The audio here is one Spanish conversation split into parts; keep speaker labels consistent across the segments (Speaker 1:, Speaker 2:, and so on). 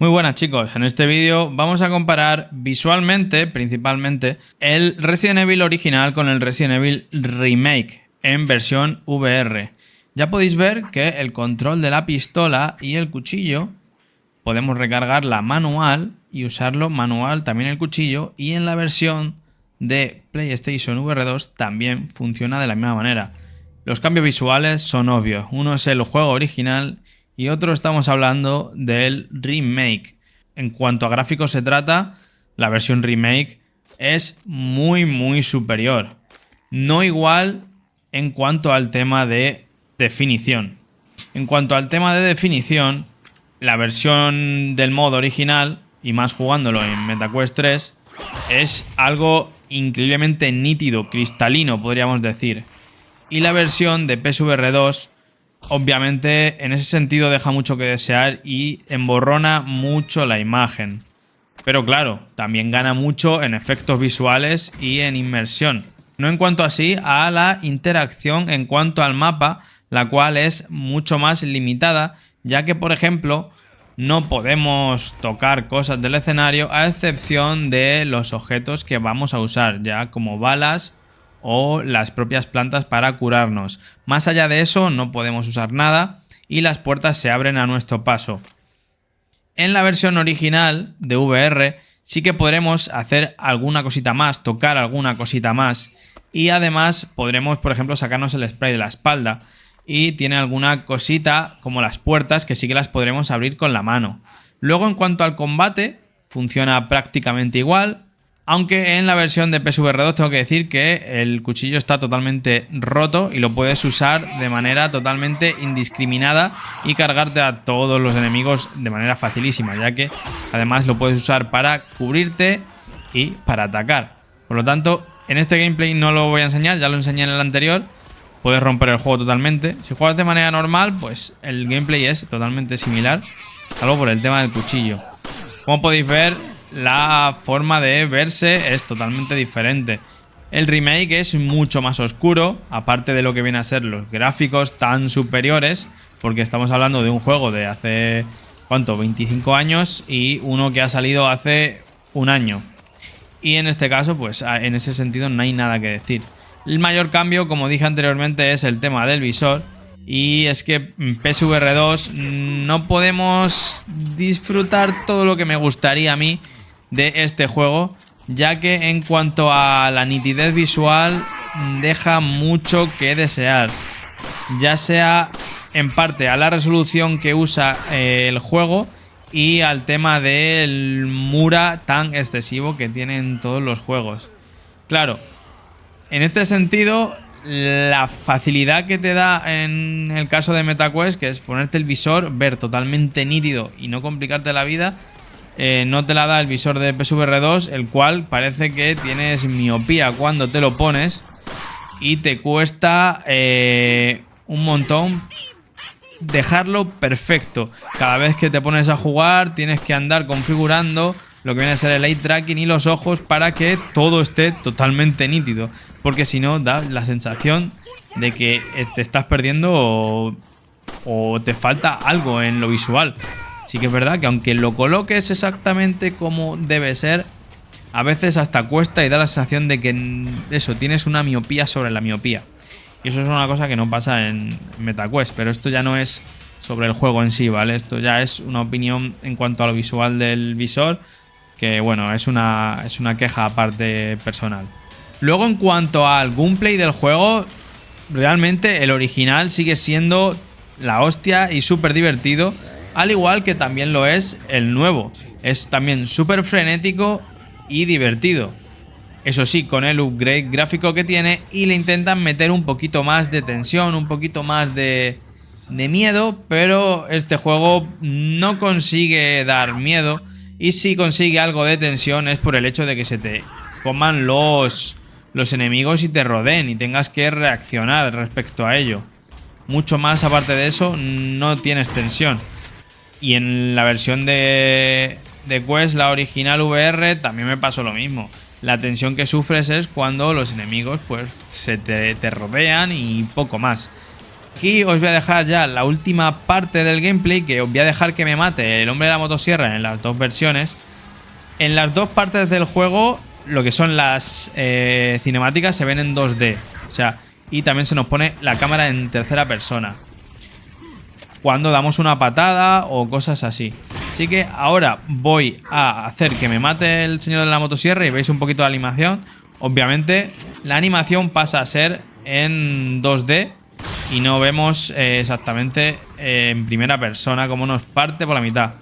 Speaker 1: Muy buenas chicos, en este vídeo vamos a comparar visualmente, principalmente, el Resident Evil original con el Resident Evil Remake en versión VR. Ya podéis ver que el control de la pistola y el cuchillo podemos recargarla manual y usarlo manual también el cuchillo, y en la versión de PlayStation VR 2 también funciona de la misma manera. Los cambios visuales son obvios, uno es el juego original y otro estamos hablando del remake. En cuanto a gráficos se trata, la versión remake es muy superior. No igual en cuanto al tema de definición. En cuanto al tema de definición, la versión del modo original, y más jugándolo en MetaQuest 3, es algo increíblemente nítido, cristalino podríamos decir. Y la versión de PSVR 2 obviamente en ese sentido deja mucho que desear y emborrona mucho la imagen. Pero claro, también gana mucho en efectos visuales y en inmersión. No en cuanto así a la interacción en cuanto al mapa, la cual es mucho más limitada, ya que por ejemplo no podemos tocar cosas del escenario a excepción de los objetos que vamos a usar, ya como balas o las propias plantas para curarnos. Más allá de eso no podemos usar nada y las puertas se abren a nuestro paso. En la versión original de VR sí que podremos hacer alguna cosita más, tocar alguna cosita más, y además podremos, por ejemplo, sacarnos el spray de la espalda, y tiene alguna cosita como las puertas que sí que las podremos abrir con la mano. Luego, en cuanto al combate, funciona prácticamente igual. Aunque en la versión de PSVR 2 tengo que decir que el cuchillo está totalmente roto y lo puedes usar de manera totalmente indiscriminada y cargarte a todos los enemigos de manera facilísima, ya que además lo puedes usar para cubrirte y para atacar. Por lo tanto, en este gameplay no lo voy a enseñar, ya lo enseñé en el anterior. Puedes romper el juego totalmente. Si juegas de manera normal, pues el gameplay es totalmente similar, salvo por el tema del cuchillo. Como podéis ver, la forma de verse es totalmente diferente. El remake es mucho más oscuro, aparte de lo que viene a ser los gráficos tan superiores, porque estamos hablando de un juego de hace, ¿cuánto? 25 años y uno que ha salido hace un año. Y en este caso, pues en ese sentido no hay nada que decir. El mayor cambio, como dije anteriormente, es el tema del visor. Y es que en PSVR 2 no podemos disfrutar todo lo que me gustaría a mí de este juego, ya que en cuanto a la nitidez visual deja mucho que desear, ya sea en parte a la resolución que usa el juego y al tema del Mura tan excesivo que tienen todos los juegos. Claro, en este sentido, la facilidad que te da en el caso de MetaQuest, que es ponerte el visor, ver totalmente nítido y no complicarte la vida, no te la da el visor de PSVR 2, el cual parece que tienes miopía cuando te lo pones y te cuesta un montón dejarlo perfecto. Cada vez que te pones a jugar tienes que andar configurando lo que viene a ser el eye tracking y los ojos para que todo esté totalmente nítido, porque si no da la sensación de que te estás perdiendo o te falta algo en lo visual. Sí que es verdad que aunque lo coloques exactamente como debe ser, a veces hasta cuesta y da la sensación de que eso, tienes una miopía sobre la miopía. Y eso es una cosa que no pasa en MetaQuest, pero esto ya no es sobre el juego en sí, ¿vale? Esto ya es una opinión en cuanto a lo visual del visor, que bueno, es una queja aparte personal. Luego, en cuanto al gameplay del juego, realmente el original sigue siendo la hostia y súper divertido, al igual que también lo es el nuevo. Es también súper frenético y divertido. Eso sí, con el upgrade gráfico que tiene, y le intentan meter un poquito más de tensión, un poquito más de miedo, pero este juego no consigue dar miedo, y si consigue algo de tensión es por el hecho de que se te coman los enemigos y te rodeen y tengas que reaccionar respecto a ello. Mucho más aparte de eso no tienes tensión. Y en la versión de Quest, la original VR, también me pasó lo mismo. La tensión que sufres es cuando los enemigos pues te rodean y poco más. Aquí os voy a dejar ya la última parte del gameplay, que os voy a dejar que me mate el hombre de la motosierra en las dos versiones. En las dos partes del juego, lo que son las cinemáticas se ven en 2D. O sea, y también se nos pone la cámara en tercera persona cuando damos una patada o cosas así. Así que ahora voy a hacer que me mate el señor de la motosierra y veis un poquito la animación. Obviamente la animación pasa a ser en 2D y no vemos exactamente en primera persona cómo nos parte por la mitad.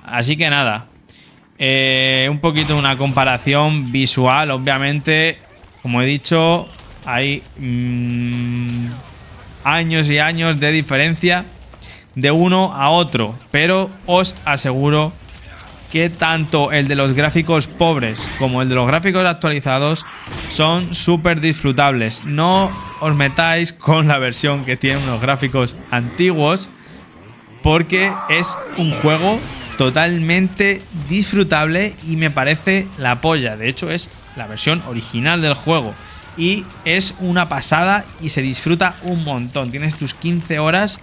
Speaker 1: Así que nada, un poquito una comparación visual. Obviamente, como he dicho, hay años y años de diferencia de uno a otro, pero os aseguro que tanto el de los gráficos pobres como el de los gráficos actualizados son súper disfrutables. No os metáis con la versión que tiene unos gráficos antiguos, porque es un juego totalmente disfrutable y me parece la polla. De hecho, es la versión original del juego y es una pasada y se disfruta un montón. Tienes tus 15 horas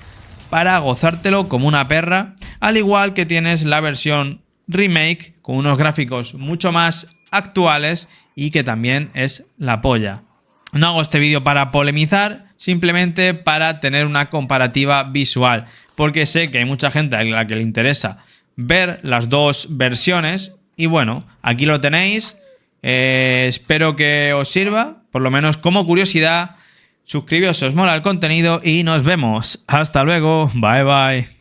Speaker 1: para gozártelo como una perra, al igual que tienes la versión remake con unos gráficos mucho más actuales y que también es la polla. No hago este vídeo para polemizar, simplemente para tener una comparativa visual, porque sé que hay mucha gente a la que le interesa ver las dos versiones y bueno, aquí lo tenéis. Espero que os sirva, por lo menos como curiosidad. Suscribíos si os mola el contenido y nos vemos. Hasta luego. Bye bye.